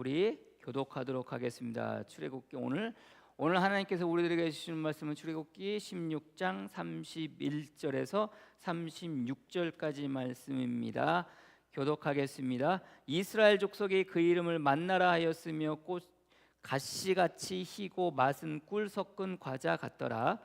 우리 교독하도록 하겠습니다. 출애굽기 오늘 하나님께서 우리들에게 주시는 말씀은 출애굽기 16장 31절에서 36절까지 말씀입니다. 교독하겠습니다. 이스라엘 족속이 그 이름을 만나라 하였으며 꽃 가시같이 희고 맛은 꿀 섞은 과자 같더라.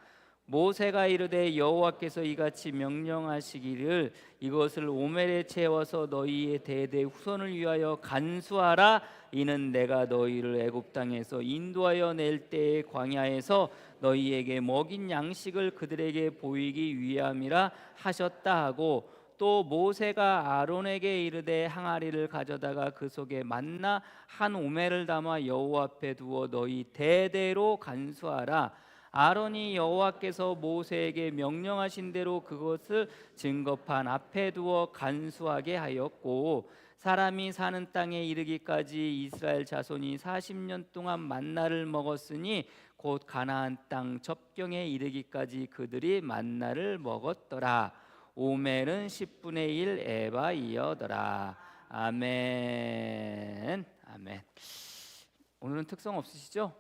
모세가 이르되 여호와께서 이같이 명령하시기를 이것을 오멜에 채워서 너희의 대대 후손을 위하여 간수하라. 이는 내가 너희를 애굽 땅에서 인도하여 낼 때의 광야에서 너희에게 먹인 양식을 그들에게 보이기 위함이라 하셨다 하고, 또 모세가 아론에게 이르되 항아리를 가져다가 그 속에 만나 한 오멜을 담아 여호와 앞에 두어 너희 대대로 간수하라. 아론이 여호와께서 모세에게 명령하신 대로 그것을 증거판 앞에 두어 간수하게 하였고, 사람이 사는 땅에 이르기까지 이스라엘 자손이 40년 동안 만나를 먹었으니 곧 가나안 땅 접경에 이르기까지 그들이 만나를 먹었더라. 오멜은 10분의 1 에바이어더라. 아멘. 아멘. 오늘은 특성 없으시죠?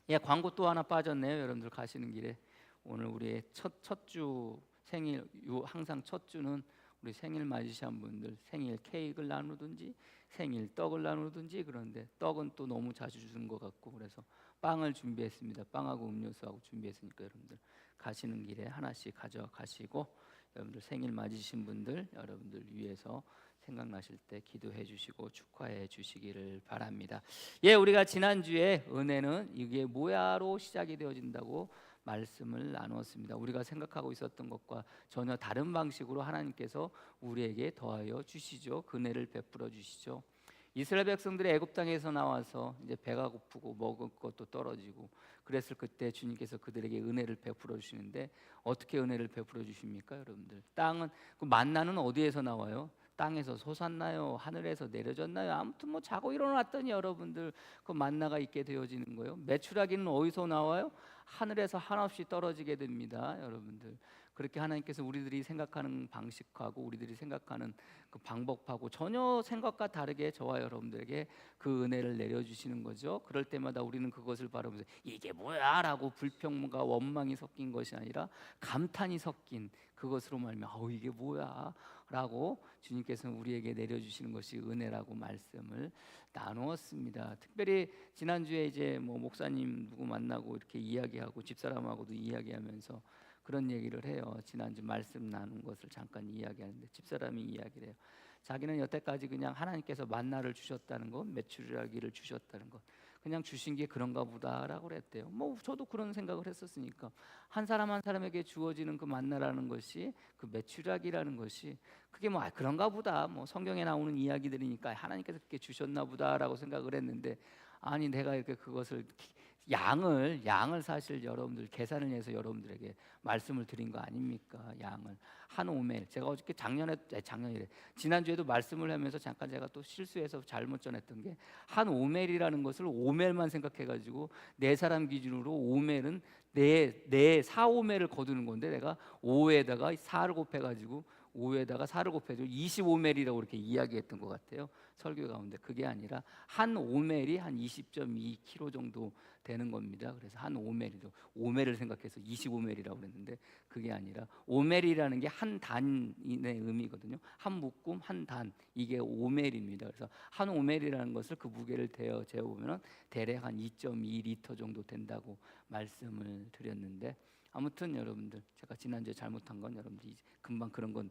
예, 광고 또 하나 빠졌네요. 여러분들 가시는 길에 오늘 우리의 첫 주 생일, 항상 첫 주는 우리 생일 맞으신 분들 생일 케이크를 나누든지 생일 떡을 나누든지, 그런데 떡은 또 너무 자주 주는 것 같고, 그래서 빵을 준비했습니다. 빵하고 음료수하고 준비했으니까 여러분들 가시는 길에 하나씩 가져가시고, 여러분들 생일 맞으신 분들 여러분들 위해서 생각나실 때 기도해 주시고 축하해 주시기를 바랍니다. 예, 우리가 지난주에 은혜는 이게 뭐야로 시작이 되어진다고 말씀을 나누었습니다. 우리가 생각하고 있었던 것과 전혀 다른 방식으로 하나님께서 우리에게 더하여 주시죠. 그 은혜를 베풀어 주시죠. 이스라엘 백성들이 애굽 땅에서 나와서 이제 배가 고프고 먹을 것도 떨어지고 그랬을 그때 주님께서 그들에게 은혜를 베풀어 주시는데, 어떻게 은혜를 베풀어 주십니까? 여러분들, 땅은 그 만나는 어디에서 나와요? 땅에서 솟았나요? 하늘에서 내려졌나요? 아무튼 뭐 자고 일어났더니 여러분들 그 만나가 있게 되어지는 거예요. 메추라기는 어디서 나와요? 하늘에서 한없이 떨어지게 됩니다. 여러분들, 그렇게 하나님께서 우리들이 생각하는 방식하고 우리들이 생각하는 그 방법하고 전혀 생각과 다르게 저와 여러분들에게 그 은혜를 내려주시는 거죠. 그럴 때마다 우리는 그것을 바라보면서 이게 뭐야? 라고 불평과 원망이 섞인 것이 아니라 감탄이 섞인 그것으로 말하면 이게 뭐야? 라고 주님께서는 우리에게 내려주시는 것이 은혜라고 말씀을 나누었습니다. 특별히 지난주에 이제 뭐 목사님 누구 만나고 이렇게 이야기하고 집사람하고도 이야기하면서 그런 얘기를 해요. 지난주 말씀 나눈 것을 잠깐 이야기하는데 집사람이 이야기를 해요. 자기는 여태까지 그냥 하나님께서 만나를 주셨다는 것, 메추라기를 주셨다는 것, 그냥 주신 게 그런가 보다라고 그랬대요. 뭐 저도 그런 생각을 했었으니까, 한 사람 한 사람에게 주어지는 그 만나라는 것이, 그 메추라기라는 것이 그게 뭐 그런가 보다, 뭐 성경에 나오는 이야기들이니까 하나님께서 그렇게 주셨나 보다라고 생각을 했는데, 아니 내가 이렇게 그것을 양을 사실 여러분들 계산을 해서 여러분들에게 말씀을 드린 거 아닙니까? 양을 한 오멜, 제가 어저께 작년이래 지난주에도 말씀을 하면서 잠깐 제가 또 실수해서 잘못 전했던 게, 한 오멜이라는 것을 오멜만 생각해가지고 네 사람 기준으로 오멜은 네 4오멜을 거두는 건데, 내가 5에다가 4를 곱해가지고 5에다가 4를 곱해서 25멜이라고 이렇게 이야기했던 것 같아요. 설교 가운데 그게 아니라 한 오멜이 한 20.2kg 정도 되는 겁니다. 그래서 한 오멜이도 5멜을 생각해서 25멜이라고 그랬는데, 그게 아니라 오멜이라는 게 한 단의 의미거든요. 한 묶음, 한 단, 이게 오멜입니다. 그래서 한 오멜이라는 것을 그 무게를 재어보면 대략 한 2.2리터 정도 된다고 말씀을 드렸는데, 아무튼 여러분들, 제가 지난주에 잘못한 건 여러분들이 금방 그런 건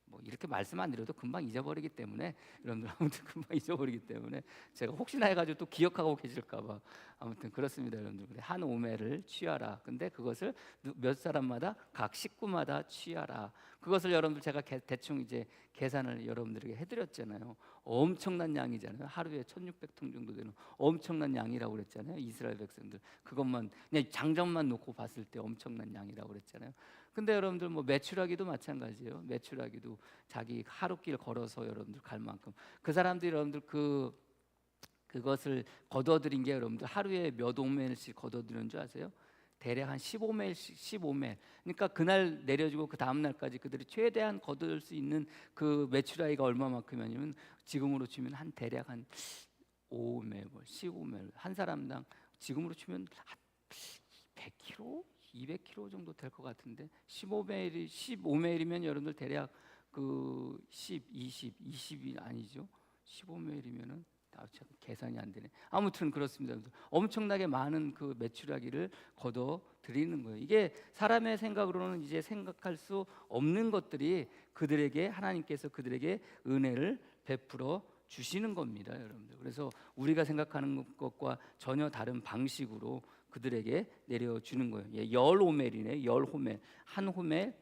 뭐 이렇게 말씀 안 드려도 금방 잊어버리기 때문에, 여러분들 아무튼 금방 잊어버리기 때문에 제가 혹시나 해가지고 또 기억하고 계실까봐 아무튼 그렇습니다. 여러분들, 한 오멜을 취하라. 근데 그것을 몇 사람마다 각 식구마다 취하라. 그것을 여러분들 제가 대충 이제 계산을 여러분들에게 해드렸잖아요. 엄청난 양이잖아요. 하루에 1600통 정도 되는 엄청난 양이라고 그랬잖아요. 이스라엘 백성들, 그것만 그냥 장전만 놓고 봤을 때 엄청난 양이라고 그랬잖아요. 근데 여러분들 뭐 메추라기도 마찬가지예요. 메추라기도 자기 하루길 걸어서 여러분들 갈 만큼, 그 사람들이 여러분들 그것을 거둬들인 게 여러분들 하루에 몇 오멜씩 거둬들인 줄 아세요? 대략 한 15멜씩, 15멜. 그러니까 그날 내려주고 그 다음 날까지 그들이 최대한 거둘 수 있는 그 메추라기가 얼마만큼이냐면, 지금으로 치면 한 대략 한 5매월, 15매월 한 사람당 지금으로 치면 100kg, 200kg 정도 될 것 같은데 15매일이면 여러분들 대략 그 10, 20이 아니죠. 15매일이면은 계산이 안 되네. 아무튼 그렇습니다. 엄청나게 많은 그 매출하기를 거둬 드리는 거예요. 이게 사람의 생각으로는 이제 생각할 수 없는 것들이 그들에게 하나님께서 그들에게 은혜를 베풀어 주시는 겁니다, 여러분들. 그래서 우리가 생각하는 것과 전혀 다른 방식으로 그들에게 내려주는 거예요. 예, 열 호멜이네. 열 호멜. 한 호멜이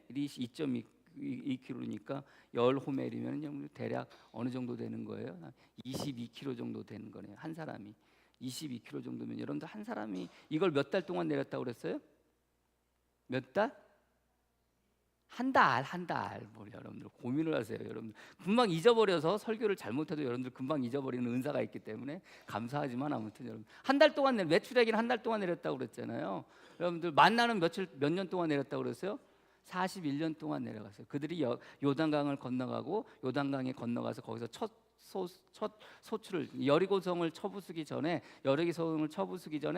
2.2kg니까 열 호멜이면 대략 어느 정도 되는 거예요? 22kg 정도 되는 거네요. 한 사람이 22kg 정도면 여러분들 한 사람이 이걸 몇 달 동안 내렸다고 그랬어요? 몇 달? 한 달. 뭐 여러분들 고민을 하세요. 여러분들 금방 잊어버려서 설교를 잘못해도 여러분들 금방 잊어버리는 은사가 있기 때문에 감사하지만 아무튼 여러분 한 달 동안 매출액은 한 달 동안 내렸다고 그랬잖아요. 여러분들 만나는 몇 년 동안 내렸다고 그랬어요? 41년 동안 내려갔어요. 그들이 요단강을 건너가고 요단강에 건너가서 거기서 첫 소출을 여리고성을 쳐부수기 전에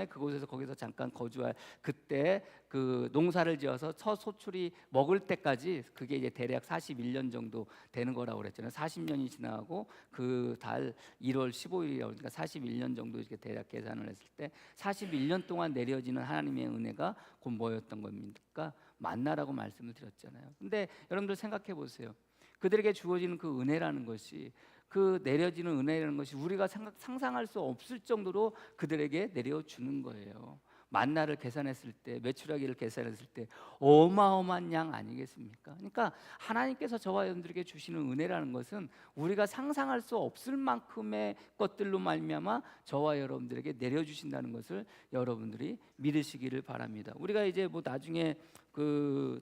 그곳에서 거기서 잠깐 거주할 그때 그 농사를 지어서 첫 소출이 먹을 때까지 그게 이제 대략 41년 정도 되는 거라고 그랬잖아요. 40년이 지나고 그 달 1월 15일이라고 그러니까 41년 정도 이렇게 대략 계산을 했을 때 41년 동안 내려지는 하나님의 은혜가 곧 뭐였던 겁니까? 만나라고 말씀을 드렸잖아요. 근데 여러분들 생각해 보세요. 그들에게 주어지는 그 은혜라는 것이 그 내려지는 은혜라는 것이 우리가 상상할 수 없을 정도로 그들에게 내려주는 거예요. 만나를 계산했을 때, 매출하기를 계산했을 때 어마어마한 양 아니겠습니까? 그러니까 하나님께서 저와 여러분들에게 주시는 은혜라는 것은 우리가 상상할 수 없을 만큼의 것들로 말미암아 저와 여러분들에게 내려주신다는 것을 여러분들이 믿으시기를 바랍니다. 우리가 이제 뭐 나중에 그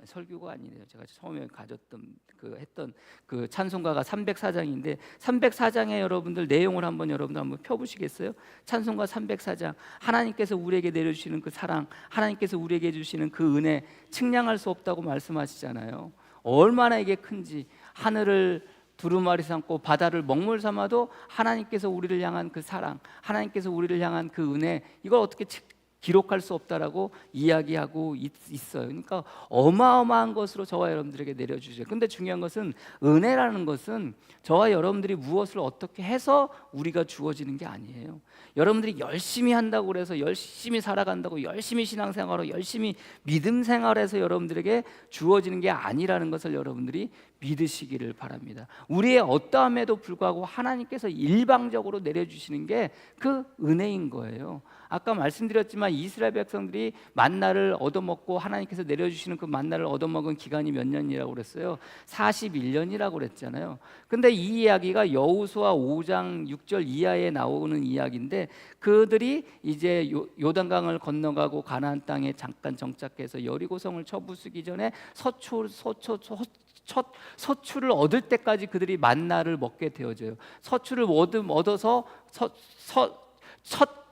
설교가 아니네요. 제가 처음에 했던 그 찬송가가 304장인데 304장의 여러분들 내용을 여러분들 한번 펴보시겠어요? 찬송가 304장 하나님께서 우리에게 내려주시는 그 사랑, 하나님께서 우리에게 주시는 그 은혜 측량할 수 없다고 말씀하시잖아요. 얼마나 이게 큰지 하늘을 두루마리 삼고 바다를 먹물 삼아도 하나님께서 우리를 향한 그 사랑, 하나님께서 우리를 향한 그 은혜 이걸 어떻게 기록할 수 없다라고 이야기하고 있어요. 그러니까 어마어마한 것으로 저와 여러분들에게 내려주죠. 근데 중요한 것은 은혜라는 것은 저와 여러분들이 무엇을 어떻게 해서 우리가 주어지는 게 아니에요. 여러분들이 열심히 한다고 그래서 열심히 살아간다고 열심히 신앙생활하고 열심히 믿음 생활해서 여러분들에게 주어지는 게 아니라는 것을 여러분들이 믿으시기를 바랍니다. 우리의 어떠함에도 불구하고 하나님께서 일방적으로 내려주시는 게 그 은혜인 거예요. 아까 말씀드렸지만 이스라엘 백성들이 만나를 얻어먹고 하나님께서 내려주시는 그 만나를 얻어먹은 기간이 몇 년이라고 그랬어요? 41년이라고 그랬잖아요. 근데 이 이야기가 여호수아 5장 6절 이하에 나오는 이야기인데 그들이 이제 요단강을 건너가고 가나안 땅에 잠깐 정착해서 여리고성을 쳐부수기 전에 서출을 얻을 때까지 그들이 만나를 먹게 되어져요. 서출을 얻어서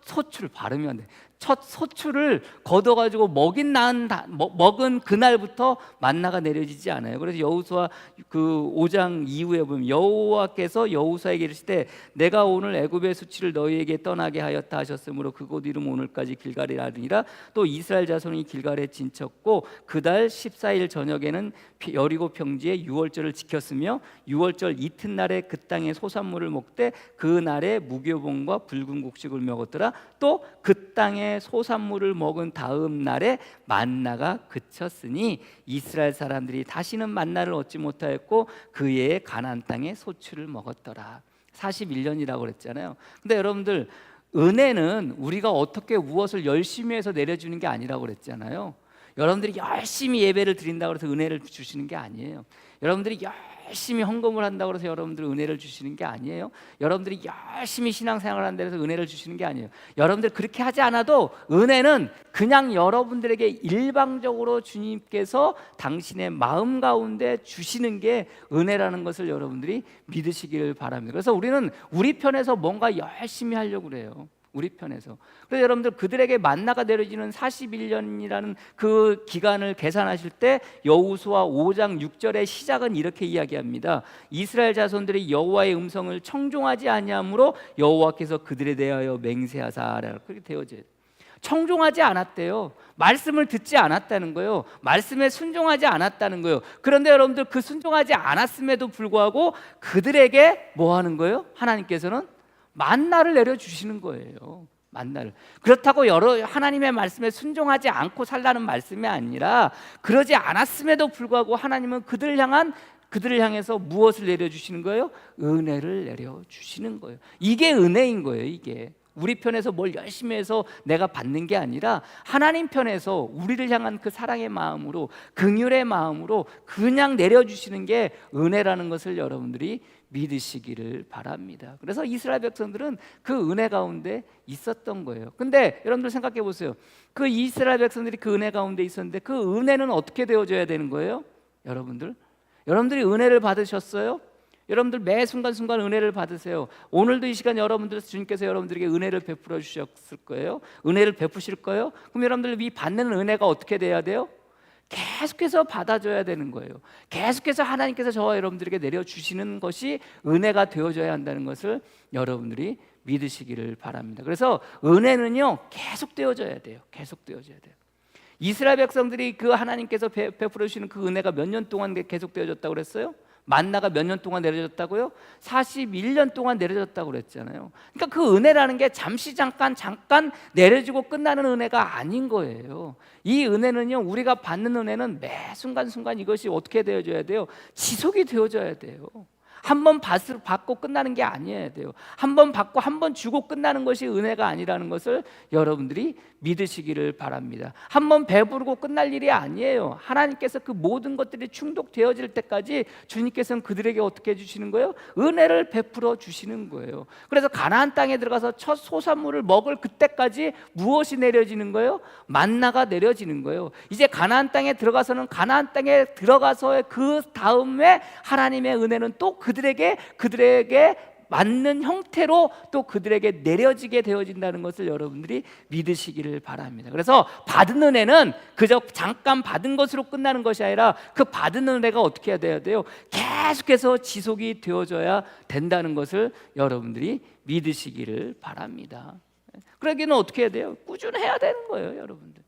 서출 발음이 안 돼. 첫 소출을 걷어가지고 먹은 그날부터 만나가 내려지지 않아요. 그래서 여호수아 그 5장 이후에 보면 여호와께서 여호수아에게 이르시되 내가 오늘 애굽의 수치를 너희에게 떠나게 하였다 하셨으므로 그곳 이름 오늘까지 길갈이라 하니라. 또 이스라엘 자손이 길갈에 진쳤고 그달 14일 저녁에는 여리고 평지에 유월절을 지켰으며 유월절 이튿날에 그 땅의 소산물을 먹되 그 날에 무교봉과 붉은 곡식을 먹었더라. 또 그 땅에 소산물을 먹은 다음 날에 만나가 그쳤으니 이스라엘 사람들이 다시는 만나를 얻지 못하였고 그 해에 가나안 땅에 소출을 먹었더라. 41년이라고 그랬잖아요. 근데 여러분들 은혜는 우리가 어떻게 무엇을 열심히 해서 내려주는 게 아니라고 그랬잖아요. 여러분들이 열심히 예배를 드린다고 해서 은혜를 주시는 게 아니에요. 여러분들이 열심히 헌금을 한다고 해서 여러분들 은혜를 주시는 게 아니에요. 여러분들이 열심히 신앙생활을 한다고 해서 은혜를 주시는 게 아니에요. 여러분들 그렇게 하지 않아도 은혜는 그냥 여러분들에게 일방적으로 주님께서 당신의 마음 가운데 주시는 게 은혜라는 것을 여러분들이 믿으시기를 바랍니다. 그래서 우리는 우리 편에서 뭔가 열심히 하려고 그래요. 우리 편에서. 그래서 여러분들 그들에게 만나가 내려지는 41년이라는 그 기간을 계산하실 때 여호수아 5장 6절의 시작은 이렇게 이야기합니다. 이스라엘 자손들이 여호와의 음성을 청종하지 아니하므로 여호와께서 그들에 대하여 맹세하사라. 그렇게 되어져요. 청종하지 않았대요. 말씀을 듣지 않았다는 거예요. 말씀에 순종하지 않았다는 거예요. 그런데 여러분들 그 순종하지 않았음에도 불구하고 그들에게 뭐 하는 거예요? 하나님께서는 만나를 내려주시는 거예요. 만나를. 그렇다고 하나님의 말씀에 순종하지 않고 살라는 말씀이 아니라 그러지 않았음에도 불구하고 하나님은 그들을 향해서 무엇을 내려주시는 거예요? 은혜를 내려주시는 거예요. 이게 은혜인 거예요. 이게 우리 편에서 뭘 열심히 해서 내가 받는 게 아니라 하나님 편에서 우리를 향한 그 사랑의 마음으로, 긍휼의 마음으로 그냥 내려주시는 게 은혜라는 것을 여러분들이 믿으시기를 바랍니다. 그래서 이스라엘 백성들은 그 은혜 가운데 있었던 거예요. 근데 여러분들 생각해 보세요. 그 이스라엘 백성들이 그 은혜 가운데 있었는데 그 은혜는 어떻게 되어져야 되는 거예요? 여러분들이 은혜를 받으셨어요? 여러분들 매 순간순간 은혜를 받으세요. 오늘도 이 시간 주님께서 여러분들에게 은혜를 베풀어 주셨을 거예요. 은혜를 베푸실 거예요. 그럼 여러분들 이 받는 은혜가 어떻게 돼야 돼요? 계속해서 받아줘야 되는 거예요. 계속해서 하나님께서 저와 여러분들에게 내려주시는 것이 은혜가 되어져야 한다는 것을 여러분들이 믿으시기를 바랍니다. 그래서 은혜는요 계속 되어져야 돼요. 계속 되어져야 돼요. 이스라엘 백성들이 그 하나님께서 베풀어 주시는 그 은혜가 몇 년 동안 계속 되어졌다고 그랬어요? 만나가 몇 년 동안 내려졌다고요? 41년 동안 내려졌다고 그랬잖아요. 그러니까 그 은혜라는 게 잠깐 내려지고 끝나는 은혜가 아닌 거예요. 이 은혜는요, 우리가 받는 은혜는 매 순간순간 이것이 어떻게 되어져야 돼요? 지속이 되어져야 돼요. 한 번 받고 끝나는 게 아니어야 돼요. 한 번 받고 한 번 주고 끝나는 것이 은혜가 아니라는 것을 여러분들이 믿으시기를 바랍니다. 한 번 배부르고 끝날 일이 아니에요. 하나님께서 그 모든 것들이 충족되어질 때까지 주님께서는 그들에게 어떻게 해주시는 거예요? 은혜를 베풀어 주시는 거예요. 그래서 가나안 땅에 들어가서 첫 소산물을 먹을 그때까지 무엇이 내려지는 거예요? 만나가 내려지는 거예요. 이제 가나안 땅에 들어가서는 가나안 땅에 들어가서의 그 다음에 하나님의 은혜는 또 그들에게 맞는 형태로 또 그들에게 내려지게 되어진다는 것을 여러분들이 믿으시기를 바랍니다. 그래서 받은 은혜는 그저 잠깐 받은 것으로 끝나는 것이 아니라 그 받은 은혜가 어떻게 해야 돼요? 계속해서 지속이 되어져야 된다는 것을 여러분들이 믿으시기를 바랍니다. 그러기는 어떻게 해야 돼요? 꾸준해야 되는 거예요, 여러분들.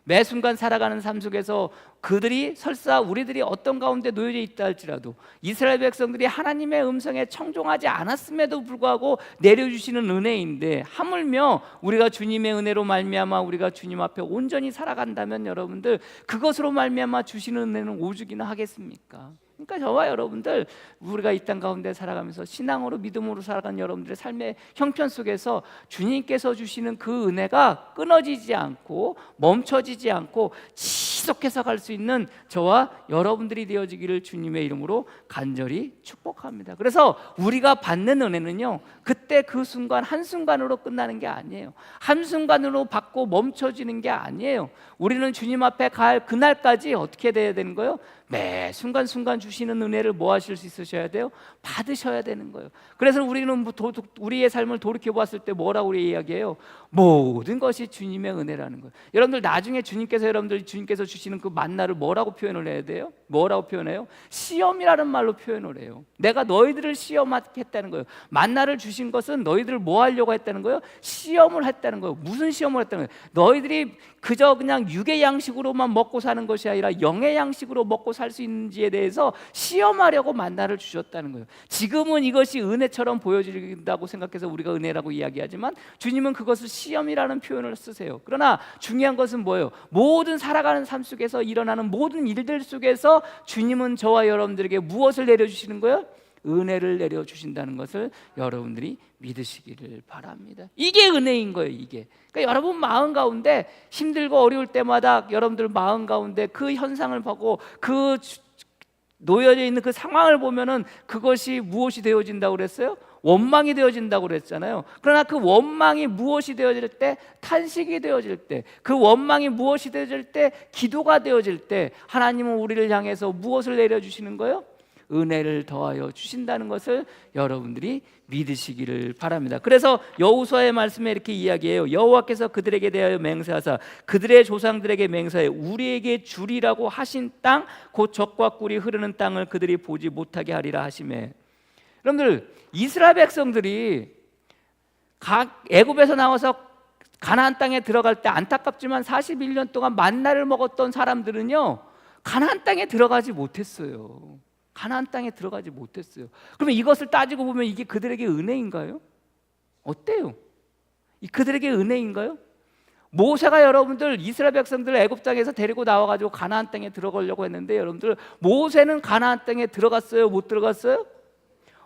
매 순간 살아가는 삶 속에서 그들이 설사 우리들이 어떤 가운데 놓여져 있다 할지라도 이스라엘 백성들이 하나님의 음성에 청종하지 않았음에도 불구하고 내려주시는 은혜인데, 하물며 우리가 주님의 은혜로 말미암아 우리가 주님 앞에 온전히 살아간다면 여러분들 그것으로 말미암아 주시는 은혜는 오죽이나 하겠습니까? 그러니까 저와 여러분들, 우리가 이 땅 가운데 살아가면서 신앙으로 믿음으로 살아가는 여러분들의 삶의 형편 속에서 주님께서 주시는 그 은혜가 끊어지지 않고 멈춰지지 않고 지속해서 갈 수 있는 저와 여러분들이 되어지기를 주님의 이름으로 간절히 축복합니다. 그래서 우리가 받는 은혜는요, 그때 그 순간 한순간으로 끝나는 게 아니에요. 한순간으로 받고 멈춰지는 게 아니에요. 우리는 주님 앞에 갈 그날까지 어떻게 돼야 되는 거예요? 매 순간순간 주시는 은혜를 뭐 하실 수 있으셔야 돼요? 받으셔야 되는 거예요. 그래서 우리는 우리의 삶을 돌이켜 보았을 때 뭐라고 우리 이야기해요? 모든 것이 주님의 은혜라는 거예요. 여러분들 나중에 주님께서 주시는 그 만나를 뭐라고 표현을 해야 돼요? 뭐라고 표현해요? 시험이라는 말로 표현을 해요. 내가 너희들을 시험했다는 거예요. 만나를 주신 것은 너희들을 뭐 하려고 했다는 거예요? 시험을 했다는 거예요. 무슨 시험을 했다는 거예요? 너희들이 그저 그냥 육의 양식으로만 먹고 사는 것이 아니라 영의 양식으로 먹고 살 수 있는지에 대해서 시험하려고 만나를 주셨다는 거예요. 지금은 이것이 은혜처럼 보여진다고 생각해서 우리가 은혜라고 이야기하지만 주님은 그것을 시험이라는 표현을 쓰세요. 그러나 중요한 것은 뭐예요? 모든 살아가는 삶 속에서 일어나는 모든 일들 속에서 주님은 저와 여러분들에게 무엇을 내려주시는 거예요? 은혜를 내려주신다는 것을 여러분들이 믿으시기를 바랍니다. 이게 은혜인 거예요. 이게. 그러니까 여러분 마음 가운데 힘들고 어려울 때마다 여러분들 마음 가운데 그 현상을 보고 그 놓여져 있는 그 상황을 보면은 그것이 무엇이 되어진다고 그랬어요? 원망이 되어진다고 그랬잖아요. 그러나 그 원망이 무엇이 되어질 때? 탄식이 되어질 때, 그 원망이 무엇이 되어질 때? 기도가 되어질 때 하나님은 우리를 향해서 무엇을 내려주시는 거예요? 은혜를 더하여 주신다는 것을 여러분들이 믿으시기를 바랍니다. 그래서 여호수아의 말씀에 이렇게 이야기해요. 여호와께서 그들에게 대하여 맹세하사 그들의 조상들에게 맹세하여 우리에게 주리라고 하신 땅 곧 젖과 꿀이 흐르는 땅을 그들이 보지 못하게 하리라 하시매. 여러분들, 이스라엘 백성들이 애굽에서 나와서 가나안 땅에 들어갈 때 안타깝지만 41년 동안 만나를 먹었던 사람들은요, 가나안 땅에 들어가지 못했어요. 가나안 땅에 들어가지 못했어요. 그러면 이것을 따지고 보면 이게 그들에게 은혜인가요? 어때요? 그들에게 은혜인가요? 모세가 여러분들 이스라엘 백성들을 애굽 땅에서 데리고 나와가지고 가나안 땅에 들어가려고 했는데, 여러분들 모세는 가나안 땅에 들어갔어요? 못 들어갔어요?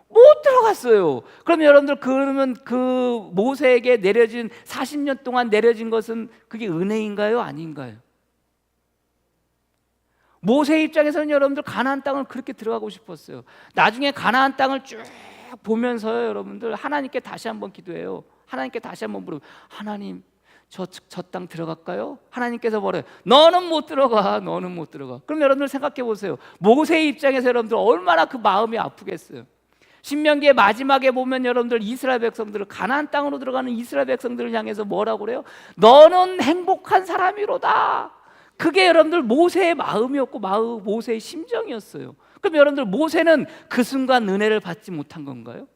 못 들어갔어요. 그럼 여러분들, 그러면 그 모세에게 내려진 40년 동안 내려진 것은 그게 은혜인가요? 아닌가요? 모세 입장에서는 여러분들 가나안 땅을 그렇게 들어가고 싶었어요. 나중에 가나안 땅을 쭉 보면서요, 여러분들 하나님께 다시 한번 기도해요. 하나님께 다시 한번 물어요. 하나님, 저 땅 들어갈까요? 하나님께서 뭐래요? 너는 못 들어가. 너는 못 들어가. 그럼 여러분들 생각해 보세요. 모세의 입장에서 여러분들 얼마나 그 마음이 아프겠어요. 신명기의 마지막에 보면 여러분들 이스라엘 백성들을, 가나안 땅으로 들어가는 이스라엘 백성들을 향해서 뭐라고 그래요? 너는 행복한 사람이로다. 그게 여러분들 모세의 마음이었고 모세의 심정이었어요. 그럼 여러분들, 모세는 그 순간 은혜를 받지 못한 건가요?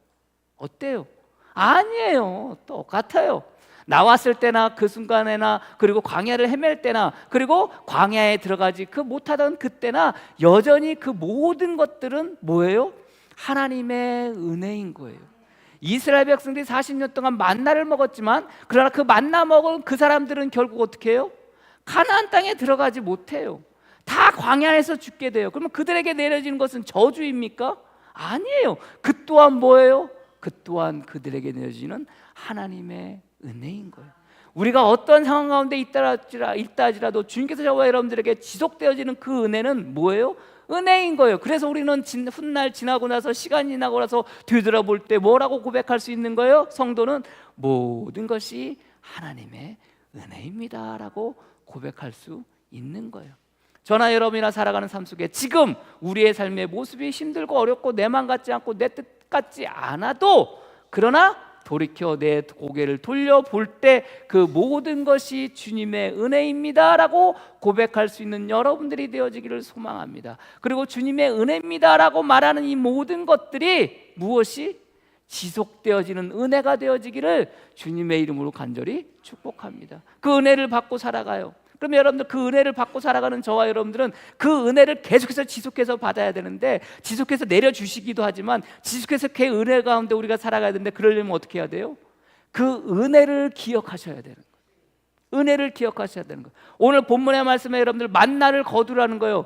어때요? 아니에요. 똑같아요. 나왔을 때나 그 순간에나, 그리고 광야를 헤맬 때나, 그리고 광야에 들어가지 못하던 그때나 여전히 그 모든 것들은 뭐예요? 하나님의 은혜인 거예요. 이스라엘 백성들이 40년 동안 만나를 먹었지만, 그러나 그 만나 먹은 그 사람들은 결국 어떻게 해요? 가나안 땅에 들어가지 못해요. 다 광야에서 죽게 돼요. 그러면 그들에게 내려지는 것은 저주입니까? 아니에요. 그 또한 뭐예요? 그 또한 그들에게 내려지는 하나님의 은혜인 거예요. 우리가 어떤 상황 가운데 있다 할지라도 주님께서 저와 여러분들에게 지속되어지는 그 은혜는 뭐예요? 은혜인 거예요. 그래서 우리는 훗날 지나고 나서, 시간이 지나고 나서 뒤돌아볼 때 뭐라고 고백할 수 있는 거예요? 성도는 모든 것이 하나님의 은혜입니다 라고 고백할 수 있는 거예요. 저나 여러분이나 살아가는 삶 속에 지금 우리의 삶의 모습이 힘들고 어렵고 내 맘 같지 않고 내 뜻 같지 않아도, 그러나 돌이켜 내 고개를 돌려볼 때 그 모든 것이 주님의 은혜입니다 라고 고백할 수 있는 여러분들이 되어지기를 소망합니다. 그리고 주님의 은혜입니다 라고 말하는 이 모든 것들이 무엇이? 지속되어지는 은혜가 되어지기를 주님의 이름으로 간절히 축복합니다. 그 은혜를 받고 살아가요. 그러면 여러분들, 그 은혜를 받고 살아가는 저와 여러분들은 그 은혜를 계속해서 지속해서 받아야 되는데, 지속해서 내려주시기도 하지만 지속해서 그 은혜 가운데 우리가 살아가야 되는데, 그러려면 어떻게 해야 돼요? 그 은혜를 기억하셔야 되는 거예요. 은혜를 기억하셔야 되는 거예요. 오늘 본문의 말씀에 여러분들 만나를 거두라는 거예요.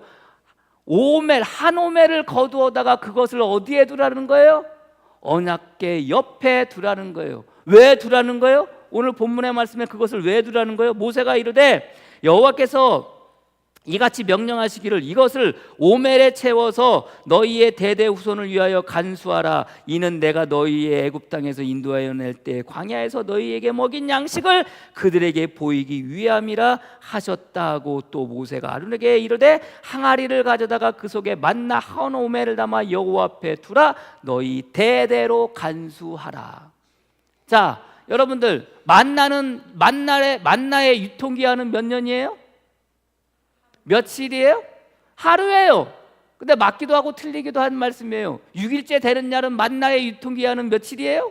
한 오멜을 거두어다가 그것을 어디에 두라는 거예요? 언약궤 옆에 두라는 거예요. 왜 두라는 거예요? 오늘 본문의 말씀에 그것을 왜 두라는 거예요? 모세가 이르되 여호와께서 이같이 명령하시기를 이것을 오멜에 채워서 너희의 대대 후손을 위하여 간수하라. 이는 내가 너희의 애굽 땅에서 인도하여 낼 때 광야에서 너희에게 먹인 양식을 그들에게 보이기 위함이라 하셨다 하고, 또 모세가 아론에게 이르되 항아리를 가져다가 그 속에 만나 한 오멜을 담아 여호와 앞에 두라. 너희 대대로 간수하라. 자, 여러분들, 만나의 유통기한은 몇 년이에요? 며칠이에요? 하루예요. 근데 맞기도 하고 틀리기도 한 말씀이에요. 6일째 되는 날은 만나의 유통기한은 며칠이에요?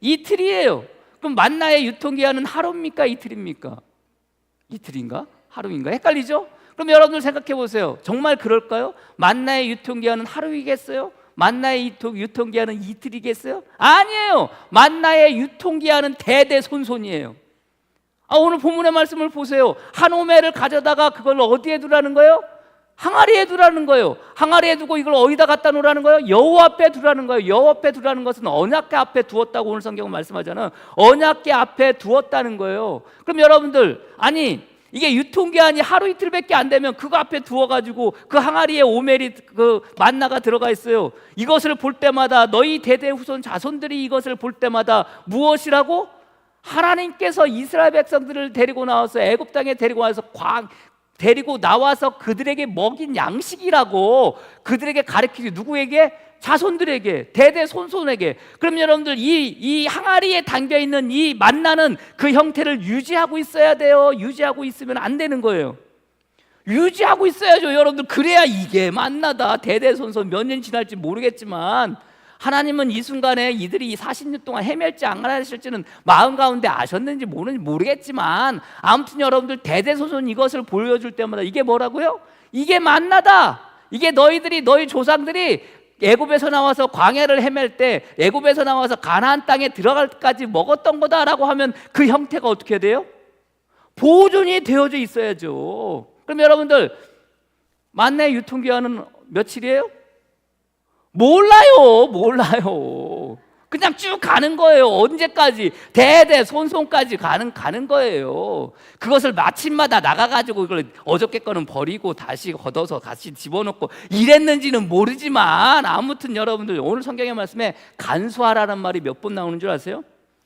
이틀이에요. 그럼 만나의 유통기한은 하루입니까? 이틀입니까? 이틀인가? 하루인가? 헷갈리죠? 그럼 여러분들 생각해 보세요. 정말 그럴까요? 만나의 유통기한은 하루이겠어요? 만나의 유통기한은 이틀이겠어요? 아니에요. 만나의 유통기한은 대대손손이에요. 오늘 본문의 말씀을 보세요. 한 오멜을 가져다가 그걸 어디에 두라는 거예요? 항아리에 두라는 거예요. 항아리에 두고 이걸 어디다 갖다 놓으라는 거예요? 여호와 앞에 두라는 거예요. 여호와 앞에 두라는 것은 언약궤 앞에 두었다고 오늘 성경은 말씀하잖아요. 언약궤 앞에 두었다는 거예요. 그럼 여러분들, 아니 이게 유통기한이 하루 이틀밖에 안 되면 그거 앞에 두어가지고 그 항아리에 오멜이 그 만나가 들어가 있어요. 이것을 볼 때마다 너희 대대 후손 자손들이 이것을 볼 때마다 무엇이라고? 하나님께서 이스라엘 백성들을 데리고 나와서 애굽 땅에 데리고 와서 데리고 나와서 그들에게 먹인 양식이라고 그들에게 가르치기, 누구에게? 자손들에게, 대대손손에게. 그럼 여러분들 이 항아리에 담겨 있는 이 만나는 그 형태를 유지하고 있어야 돼요? 유지하고 있으면 안 되는 거예요. 유지하고 있어야죠, 여러분들. 그래야 이게 만나다. 대대손손 몇 년 지날지 모르겠지만 하나님은 이 순간에 이들이 40년 동안 헤맬지 안 헤맬지는 마음 가운데 아셨는지 모르겠지만 아무튼 여러분들 대대손손 이것을 보여줄 때마다 이게 뭐라고요? 이게 만나다. 이게 너희 조상들이 애굽에서 나와서 광야를 헤맬 때, 애굽에서 나와서 가나안 땅에 들어갈 때까지 먹었던 거다라고 하면 그 형태가 어떻게 돼요? 보존이 되어져 있어야죠. 그럼 여러분들 만나의 유통기한은 며칠이에요? 몰라요. 그냥 쭉 가는 거예요. 언제까지? 대대손손까지 가는 거예요. 그것을 마침마다 나가가지고 이걸 어저께 거는 버리고 다시 걷어서 다시 집어넣고 이랬는지는 모르지만 아무튼 여러분들 오늘 성경의 말씀에 간수하라는 말이 몇 번 나오는 줄 아세요?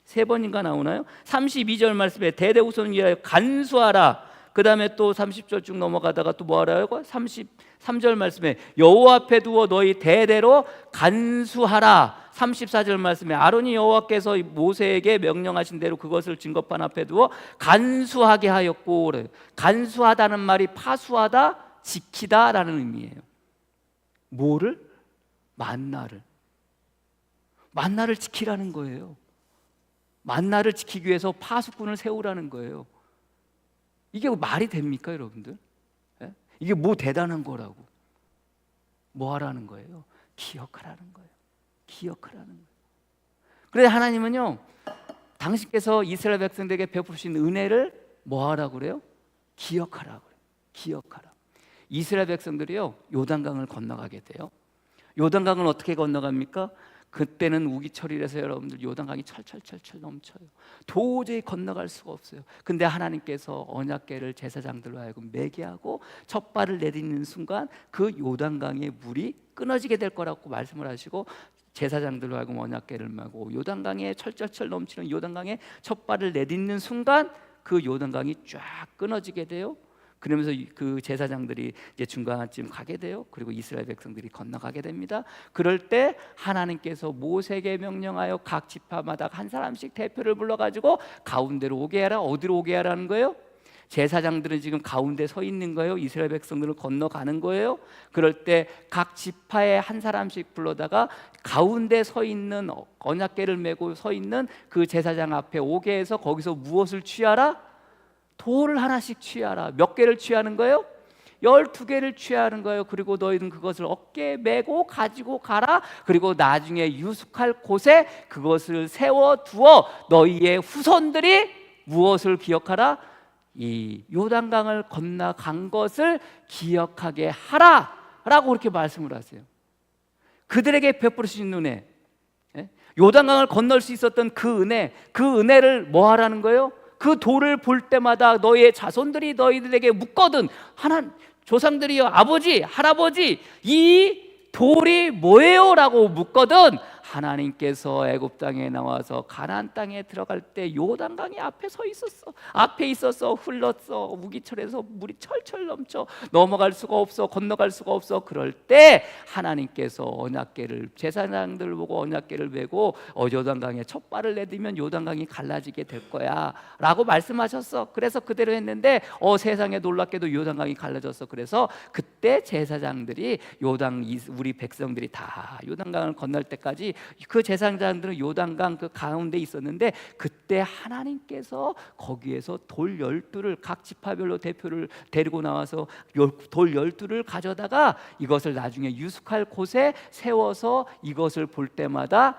3번인가 나오나요? 32절 말씀에 대대손손 위하여 간수하라. 그 다음에 또 30절 쭉 넘어가다가 또 뭐하라고? 33절 말씀에 여호와 앞에 두어 너희 대대로 간수하라. 34절 말씀에 아론이 여호와께서 모세에게 명령하신 대로 그것을 증거판 앞에 두어 간수하게 하였고, 그래. 간수하다는 말이 파수하다, 지키다라는 의미예요. 뭐를? 만나를 지키라는 거예요. 만나를 지키기 위해서 파수꾼을 세우라는 거예요. 이게 말이 됩니까, 여러분들? 예? 이게 뭐 대단한 거라고? 뭐 하라는 거예요? 기억하라는 거예요. 기억하라는 거예요. 그래서 하나님은요, 당신께서 이스라엘 백성들에게 베푸신 은혜를 뭐 하라고 그래요? 기억하라고 그래요. 기억하라. 이스라엘 백성들이요, 요단강을 건너가게 돼요. 요단강을 어떻게 건너갑니까? 그때는 우기철이라서 여러분들 요단강이 철철철철 넘쳐요. 도저히 건너갈 수가 없어요. 근데 하나님께서 언약궤를 제사장들로 하여금 매게 하고 첫 발을 내딛는 순간 그 요단강의 물이 끊어지게 될 거라고 말씀을 하시고, 제사장들로 하여금 언약궤를 메고 요단강에 철철철 넘치는 요단강에 첫 발을 내딛는 순간 그 요단강이 쫙 끊어지게 돼요. 그러면서 그 제사장들이 이제 중간쯤 가게 돼요. 그리고 이스라엘 백성들이 건너가게 됩니다. 그럴 때 하나님께서 모세에게 명령하여 각 지파마다 한 사람씩 대표를 불러가지고 가운데로 오게 하라. 어디로 오게 하라는 거예요? 제사장들은 지금 가운데 서 있는 거예요. 이스라엘 백성들을 건너가는 거예요. 그럴 때 각 지파에 한 사람씩 불러다가 가운데 서 있는, 언약궤를 메고 서 있는 그 제사장 앞에 오게 해서 거기서 무엇을 취하라? 돌을 하나씩 취하라. 몇 개를 취하는 거예요? 12개를 취하는 거예요. 그리고 너희는 그것을 어깨에 메고 가지고 가라. 그리고 나중에 유숙할 곳에 그것을 세워두어 너희의 후손들이 무엇을 기억하라? 이 요단강을 건너간 것을 기억하게 하라 라고 그렇게 말씀을 하세요. 그들에게 베푸신 은혜, 요단강을 건널 수 있었던 그 은혜를 뭐 하라는 거예요? 그 돌을 볼 때마다 너희의 자손들이 너희들에게 묻거든, 조상들이여, 아버지, 할아버지, 이 돌이 뭐예요? 라고 묻거든, 하나님께서 애굽 땅에 나와서 가나안 땅에 들어갈 때 요단강이 앞에 있었어. 흘렀어. 우기철에서 물이 철철 넘쳐 넘어갈 수가 없어. 건너갈 수가 없어. 그럴 때 하나님께서 언약궤를, 제사장들을 보고 언약궤를 메고 요단강에 첫 발을 내딛으면 요단강이 갈라지게 될 거야 라고 말씀하셨어. 그래서 그대로 했는데 세상에 놀랍게도 요단강이 갈라졌어. 그래서 그때 제사장들이 우리 백성들이 다 요단강을 건널 때까지 그 제사장들은 요단강 그 가운데 있었는데, 그때 하나님께서 거기에서 돌 12를 각 지파별로 대표를 데리고 나와서 돌 12를 가져다가 이것을 나중에 유숙할 곳에 세워서 이것을 볼 때마다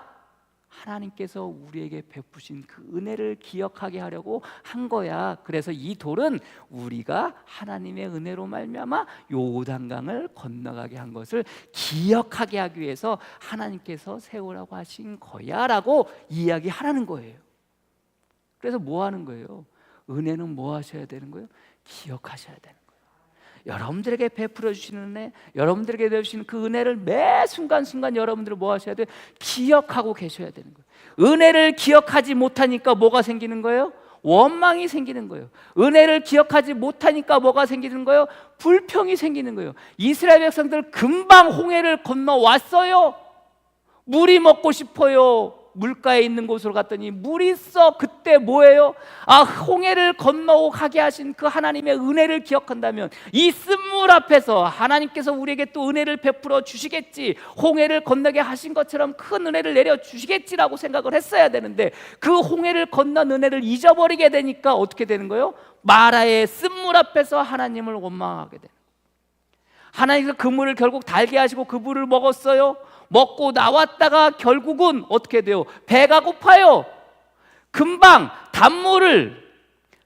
하나님께서 우리에게 베푸신 그 은혜를 기억하게 하려고 한 거야. 그래서 이 돌은 우리가 하나님의 은혜로 말미암아 요단강을 건너가게 한 것을 기억하게 하기 위해서 하나님께서 세우라고 하신 거야 라고 이야기하라는 거예요. 그래서 뭐 하는 거예요? 은혜는 뭐 하셔야 되는 거예요? 기억하셔야 되는 거예요. 여러분들에게 베풀어 주시는 은혜, 여러분들에게 베푸시는 그 은혜를 매 순간순간 여러분들은 뭐 하셔야 돼요? 기억하고 계셔야 되는 거예요. 은혜를 기억하지 못하니까 뭐가 생기는 거예요? 원망이 생기는 거예요. 은혜를 기억하지 못하니까 뭐가 생기는 거예요? 불평이 생기는 거예요. 이스라엘 백성들 금방 홍해를 건너왔어요. 물이 먹고 싶어요. 물가에 있는 곳으로 갔더니 물이 있어. 그때 뭐예요? 홍해를 건너가게 하신 그 하나님의 은혜를 기억한다면 이 쓴물 앞에서 하나님께서 우리에게 또 은혜를 베풀어 주시겠지, 홍해를 건너게 하신 것처럼 큰 은혜를 내려 주시겠지라고 생각을 했어야 되는데, 그 홍해를 건넌 은혜를 잊어버리게 되니까 어떻게 되는 거예요? 마라의 쓴물 앞에서 하나님을 원망하게 되는 거예요. 하나님께서 그 물을 결국 달게 하시고 그 물을 먹었어요. 먹고 나왔다가 결국은 어떻게 돼요? 배가 고파요. 금방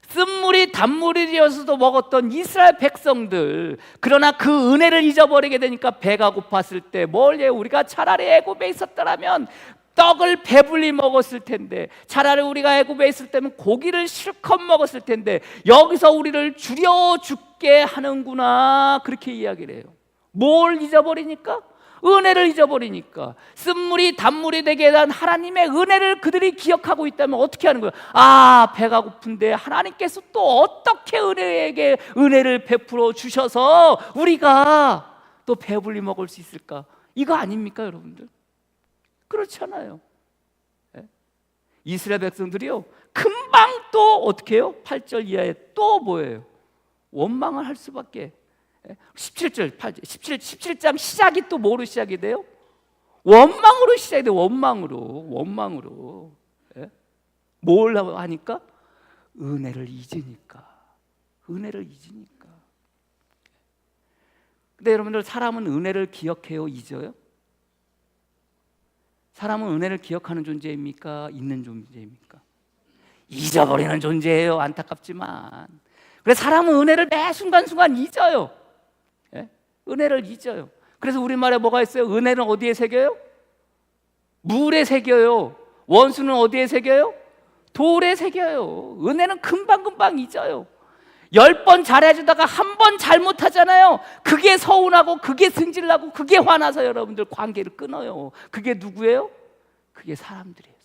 쓴물이 단물이어서도 먹었던 이스라엘 백성들, 그러나 그 은혜를 잊어버리게 되니까 배가 고팠을 때 뭘 해요? 우리가 차라리 애굽에 있었더라면 떡을 배불리 먹었을 텐데, 차라리 우리가 애굽에 있을 때면 고기를 실컷 먹었을 텐데, 여기서 우리를 줄여 죽게 하는구나, 그렇게 이야기를 해요. 뭘 잊어버리니까? 은혜를 잊어버리니까. 쓴물이 단물이 되게 한 하나님의 은혜를 그들이 기억하고 있다면 어떻게 하는 거예요? 배가 고픈데 하나님께서 또 어떻게 우리에게 은혜를 베풀어 주셔서 우리가 또 배불리 먹을 수 있을까? 이거 아닙니까, 여러분들? 그렇잖아요. 이스라엘 백성들이요, 금방 또 어떻게 해요? 8절 이하에 또 뭐예요? 원망을 할 수밖에. 17절, 8절, 17장 시작이 또 뭐로 시작이 돼요? 원망으로 시작이 돼요. 원망으로. 뭘 하니까? 은혜를 잊으니까. 근데 여러분들, 사람은 은혜를 기억해요, 잊어요? 사람은 은혜를 기억하는 존재입니까? 잊는 존재입니까? 잊어버리는 존재예요, 안타깝지만. 그래서 사람은 은혜를 매 순간순간 잊어요. 은혜를 잊어요. 그래서 우리말에 뭐가 있어요? 은혜는 어디에 새겨요? 물에 새겨요. 원수는 어디에 새겨요? 돌에 새겨요. 은혜는 금방금방 잊어요. 10번 잘해주다가 한 번 잘못하잖아요. 그게 서운하고, 그게 승질나고, 그게 화나서 여러분들 관계를 끊어요. 그게 누구예요? 그게 사람들이에요.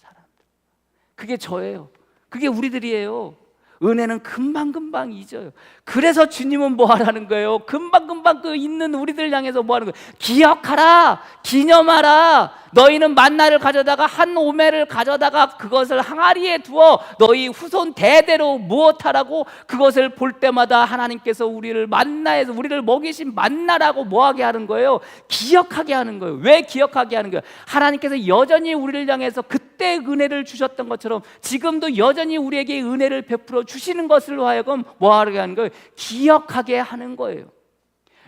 그게 저예요. 그게 우리들이에요. 은혜는 금방금방 잊어요. 그래서 주님은 뭐 하라는 거예요? 금방금방 그 있는 우리들 향해서 뭐 하는 거예요? 기억하라, 기념하라. 너희는 만나를 가져다가 한 오매를 가져다가 그것을 항아리에 두어 너희 후손 대대로 무엇하라고? 그것을 볼 때마다 하나님께서 우리를 만나에서 우리를 먹이신 만나라고 뭐하게 하는 거예요? 기억하게 하는 거예요. 왜 기억하게 하는 거예요? 하나님께서 여전히 우리를 향해서 그때 은혜를 주셨던 것처럼 지금도 여전히 우리에게 은혜를 베풀어 주시는 것을 하여금 뭐하게 하는 거예요? 기억하게 하는 거예요.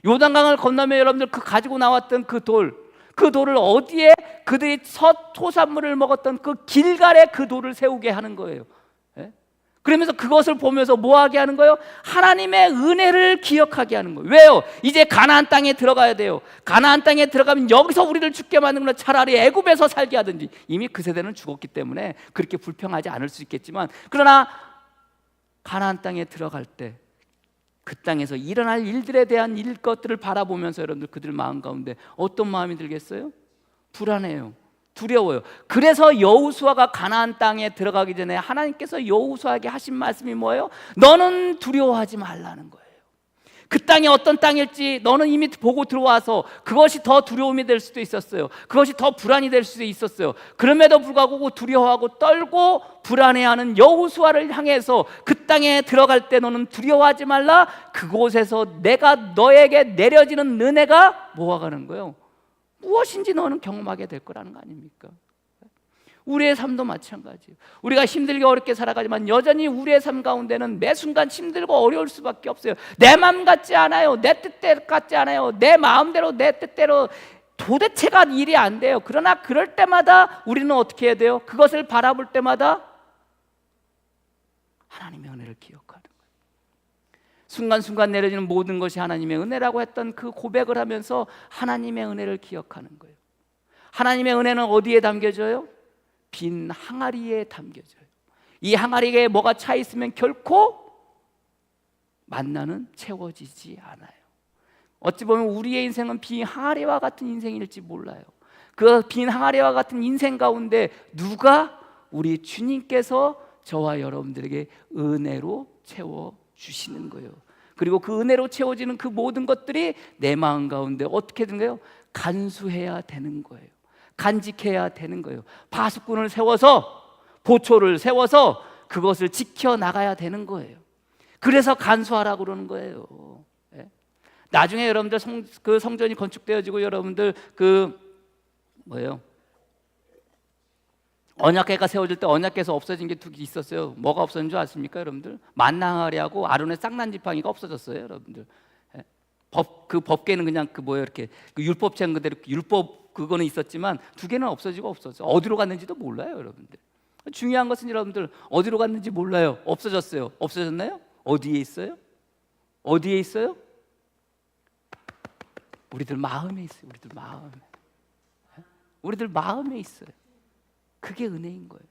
요단강을 건너면 여러분들 그 가지고 나왔던 그 돌을 어디에? 그들이 토산물을 먹었던 그 길갈에 그 돌을 세우게 하는 거예요. 그러면서 그것을 보면서 뭐하게 하는 거예요? 하나님의 은혜를 기억하게 하는 거예요. 왜요? 이제 가나안 땅에 들어가야 돼요. 가나안 땅에 들어가면 여기서 우리를 죽게 만드는 건 차라리 애굽에서 살게 하든지. 이미 그 세대는 죽었기 때문에 그렇게 불평하지 않을 수 있겠지만, 그러나 가나안 땅에 들어갈 때 그 땅에서 일어날 일들에 대한 것들을 바라보면서 여러분들 그들 마음 가운데 어떤 마음이 들겠어요? 불안해요. 두려워요. 그래서 여호수아가 가나안 땅에 들어가기 전에 하나님께서 여호수아에게 하신 말씀이 뭐예요? 너는 두려워하지 말라는 거예요. 그 땅이 어떤 땅일지 너는 이미 보고 들어와서 그것이 더 두려움이 될 수도 있었어요. 그것이 더 불안이 될 수도 있었어요. 그럼에도 불구하고 두려워하고 떨고 불안해하는 여호수아를 향해서 그 땅에 들어갈 때 너는 두려워하지 말라. 그곳에서 내가 너에게 내려지는 은혜가 뭐하가는 거예요? 무엇인지 너는 경험하게 될 거라는 거 아닙니까? 우리의 삶도 마찬가지예요. 우리가 힘들게 어렵게 살아가지만 여전히 우리의 삶 가운데는 매 순간 힘들고 어려울 수밖에 없어요. 내 마음 같지 않아요. 내 뜻대로 같지 않아요. 내 마음대로 내 뜻대로 도대체가 일이 안 돼요. 그러나 그럴 때마다 우리는 어떻게 해야 돼요? 그것을 바라볼 때마다 하나님의 은혜를 기억하는 거예요. 순간순간 내려지는 모든 것이 하나님의 은혜라고 했던 그 고백을 하면서 하나님의 은혜를 기억하는 거예요. 하나님의 은혜는 어디에 담겨져요? 빈 항아리에 담겨져요. 이 항아리에 뭐가 차 있으면 결코 만나는 채워지지 않아요. 어찌 보면 우리의 인생은 빈 항아리와 같은 인생일지 몰라요. 그 빈 항아리와 같은 인생 가운데 누가? 우리 주님께서 저와 여러분들에게 은혜로 채워주시는 거예요. 그리고 그 은혜로 채워지는 그 모든 것들이 내 마음 가운데 어떻게 되는가요? 간수해야 되는 거예요. 간직해야 되는 거예요. 파수꾼을 세워서, 보초를 세워서 그것을 지켜나가야 되는 거예요. 그래서 간수하라고 그러는 거예요. 예? 나중에 여러분들 그 성전이 건축되어지고 여러분들 언약궤가 세워질 때 언약궤에서 없어진 게 두 개 있었어요. 뭐가 없어진 줄 아십니까, 여러분들? 만나 항아리하고 아론의 쌍난 지팡이가 없어졌어요, 여러분들. 예? 그 법궤는 그냥 이렇게 그 율법책 그대로 율법 그거는 있었지만 두 개는 없어지고 없어졌어요. 어디로 갔는지도 몰라요, 여러분들. 중요한 것은 여러분들 어디로 갔는지 몰라요. 없어졌어요. 없어졌나요? 어디에 있어요? 어디에 있어요? 우리들 마음에 있어요. 우리들 마음에. 우리들 마음에 있어요. 그게 은혜인 거예요.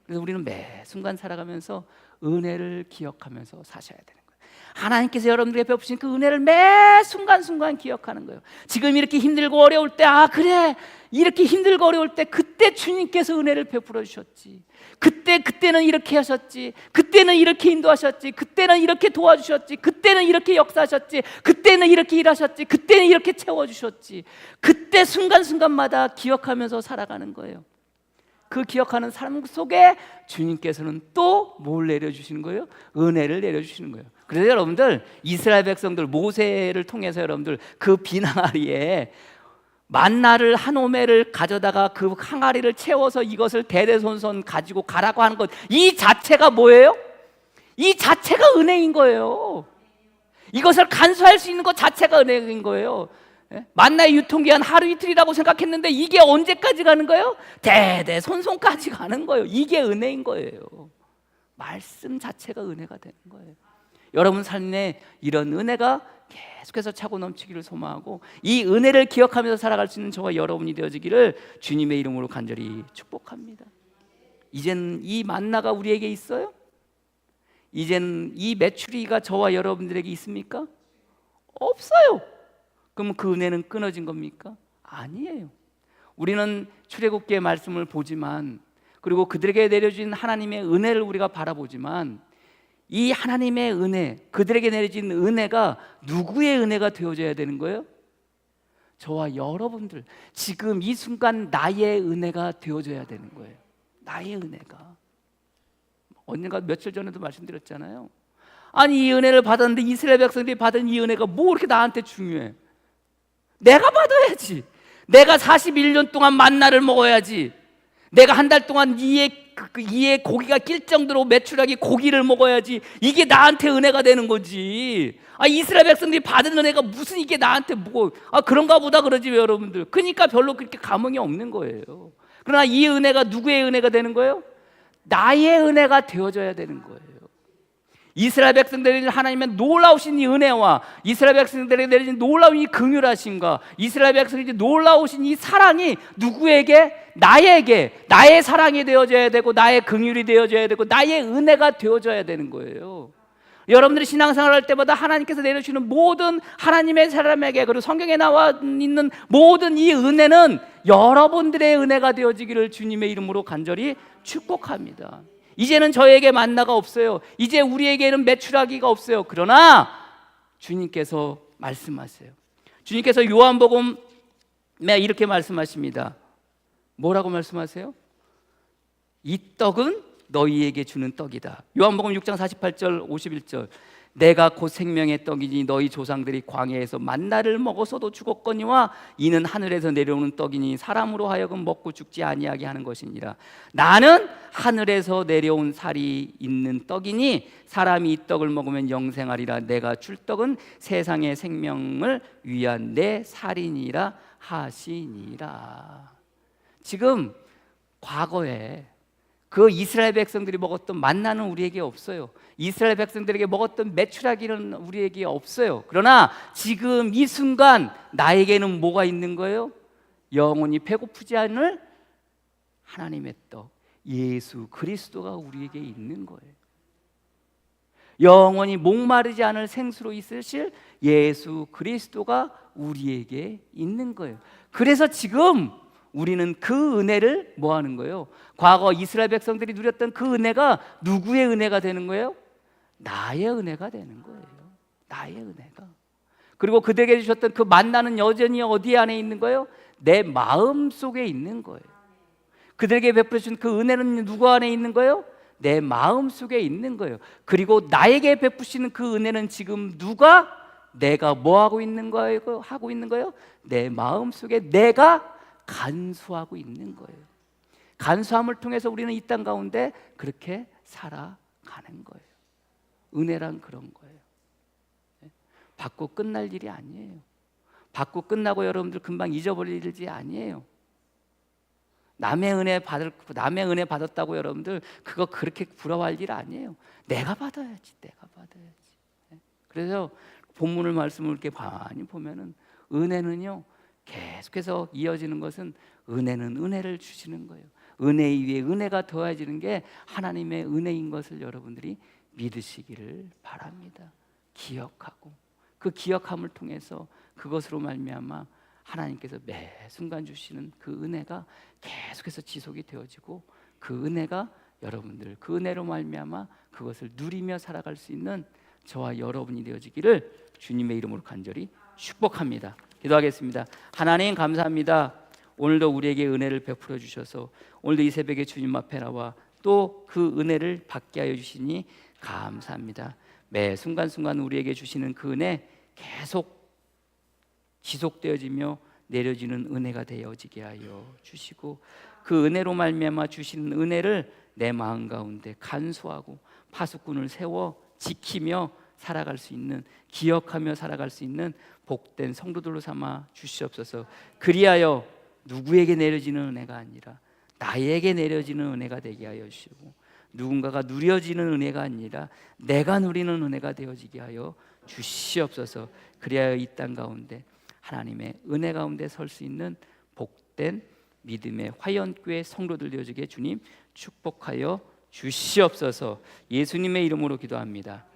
그래서 우리는 매 순간 살아가면서 은혜를 기억하면서 사셔야 되는 거예요. 하나님께서 여러분들에게 베푸신 그 은혜를 매 순간순간 기억하는 거예요. 지금 이렇게 힘들고 어려울 때, 그래, 이렇게 힘들고 어려울 때 그때 주님께서 은혜를 베풀어 주셨지. 그때는 이렇게 하셨지. 그때는 이렇게 인도하셨지. 그때는 이렇게 도와주셨지. 그때는 이렇게 역사하셨지. 그때는 이렇게 일하셨지. 그때는 이렇게 채워주셨지. 그때 순간순간마다 기억하면서 살아가는 거예요. 그 기억하는 삶 속에 주님께서는 또 뭘 내려주시는 거예요? 은혜를 내려주시는 거예요. 그래서 여러분들 이스라엘 백성들 모세를 통해서 여러분들 그 빈 항아리에 만나를 한 오매를 가져다가 그 항아리를 채워서 이것을 대대손손 가지고 가라고 하는 것, 이 자체가 뭐예요? 이 자체가 은혜인 거예요. 이것을 간수할 수 있는 것 자체가 은혜인 거예요. 만나의 유통기한 하루 이틀이라고 생각했는데 이게 언제까지 가는 거예요? 대대손손까지 가는 거예요. 이게 은혜인 거예요. 말씀 자체가 은혜가 되는 거예요. 여러분 삶에 이런 은혜가 계속해서 차고 넘치기를 소망하고 이 은혜를 기억하면서 살아갈 수 있는 저와 여러분이 되어지기를 주님의 이름으로 간절히 축복합니다. 이젠 이 만나가 우리에게 있어요? 이젠 이 메추리가 저와 여러분들에게 있습니까? 없어요. 그럼 그 은혜는 끊어진 겁니까? 아니에요. 우리는 출애굽기의 말씀을 보지만, 그리고 그들에게 내려진 하나님의 은혜를 우리가 바라보지만, 이 하나님의 은혜, 그들에게 내려진 은혜가 누구의 은혜가 되어져야 되는 거예요? 저와 여러분들, 지금 이 순간 나의 은혜가 되어져야 되는 거예요. 나의 은혜가. 언젠가 며칠 전에도 말씀드렸잖아요. 아니, 이 은혜를 받았는데 이스라엘 백성들이 받은 이 은혜가 뭐 그렇게 나한테 중요해? 내가 받아야지. 내가 41년 동안 만나를 먹어야지. 내가 한 달 동안 이에 고기가 낄 정도로 메추라기 고기를 먹어야지. 이게 나한테 은혜가 되는 거지. 이스라엘 백성들이 받은 은혜가 무슨 이게 나한테 그런가 보다 그러지 여러분들. 그러니까 별로 그렇게 감흥이 없는 거예요. 그러나 이 은혜가 누구의 은혜가 되는 거예요? 나의 은혜가 되어져야 되는 거예요. 이스라엘 백성들에게 하나님의 놀라우신 이 은혜와 이스라엘 백성들에게 내리신 놀라운 이 긍휼하심과 이스라엘 백성들에게 놀라우신 이 사랑이 누구에게? 나에게, 나의 사랑이 되어져야 되고 나의 긍휼이 되어져야 되고 나의 은혜가 되어져야 되는 거예요. 여러분들이 신앙생활 할 때마다 하나님께서 내려주시는 모든 하나님의 사람에게, 그리고 성경에 나와 있는 모든 이 은혜는 여러분들의 은혜가 되어지기를 주님의 이름으로 간절히 축복합니다. 이제는 저에게 만나가 없어요. 이제 우리에게는 메추라기가 없어요. 그러나 주님께서 말씀하세요. 주님께서 요한복음에 이렇게 말씀하십니다. 뭐라고 말씀하세요? 이 떡은 너희에게 주는 떡이다. 요한복음 6장 48절 51절. 내가 곧 생명의 떡이니 너희 조상들이 광야에서 만나를 먹어서도 죽었거니와 이는 하늘에서 내려오는 떡이니 사람으로 하여금 먹고 죽지 아니하게 하는 것이니라. 나는 하늘에서 내려온 살이 있는 떡이니 사람이 이 떡을 먹으면 영생하리라. 내가 줄 떡은 세상의 생명을 위한 내 살이니라 하시니라. 지금 과거에 그 이스라엘 백성들이 먹었던 만나는 우리에게 없어요. 이스라엘 백성들에게 먹었던 메추라기는 우리에게 없어요. 그러나 지금 이 순간 나에게는 뭐가 있는 거예요? 영원히 배고프지 않을 하나님의 떡, 예수 그리스도가 우리에게 있는 거예요. 영원히 목마르지 않을 생수로 있으실 예수 그리스도가 우리에게 있는 거예요. 그래서 지금 우리는 그 은혜를 뭐 하는 거예요? 과거 이스라엘 백성들이 누렸던 그 은혜가 누구의 은혜가 되는 거예요? 나의 은혜가 되는 거예요. 나의 은혜가. 그리고 그들에게 주셨던 그 만나는 여전히 어디 안에 있는 거예요? 내 마음 속에 있는 거예요. 그들에게 베풀어 준 그 은혜는 누구 안에 있는 거예요? 내 마음 속에 있는 거예요. 그리고 나에게 베푸시는 그 은혜는 지금 내가 뭐 하고 있는 거예요? 하고 있는 거예요? 내 마음 속에 내가 간수하고 있는 거예요. 간수함을 통해서 우리는 이 땅 가운데 그렇게 살아가는 거예요. 은혜란 그런 거예요. 받고 끝날 일이 아니에요. 받고 끝나고 여러분들 금방 잊어버릴 일이 아니에요. 남의 은혜 받았다고 여러분들 그거 그렇게 부러워할 일 아니에요. 내가 받아야지. 그래서 본문을 말씀을 이렇게 많이 보면은 은혜는요 계속해서 이어지는 것은 은혜는 은혜를 주시는 거예요. 은혜 위에 은혜가 더해지는 게 하나님의 은혜인 것을 여러분들이 믿으시기를 바랍니다. 기억하고 그 기억함을 통해서 그것으로 말미암아 하나님께서 매 순간 주시는 그 은혜가 계속해서 지속이 되어지고 그 은혜가 여러분들 그 은혜로 말미암아 그것을 누리며 살아갈 수 있는 저와 여러분이 되어지기를 주님의 이름으로 간절히 축복합니다. 기도하겠습니다. 하나님 감사합니다. 오늘도 우리에게 은혜를 베풀어 주셔서 오늘도 이 새벽에 주님 앞에 나와 또 그 은혜를 받게 하여 주시니 감사합니다. 매 순간순간 우리에게 주시는 그 은혜 계속 지속되어지며 내려지는 은혜가 되어지게 하여 주시고 그 은혜로 말미암아 주시는 은혜를 내 마음 가운데 간수하고 파수꾼을 세워 지키며 살아갈 수 있는 기억하며 살아갈 수 있는 복된 성도들로 삼아 주시옵소서. 그리하여 누구에게 내려지는 은혜가 아니라 나에게 내려지는 은혜가 되게 하여 주시고 누군가가 누려지는 은혜가 아니라 내가 누리는 은혜가 되어지게 하여 주시옵소서. 그리하여 이 땅 가운데 하나님의 은혜 가운데 설 수 있는 복된 믿음의 화연교회 성도들 되어지게 주님 축복하여 주시옵소서. 예수님의 이름으로 기도합니다.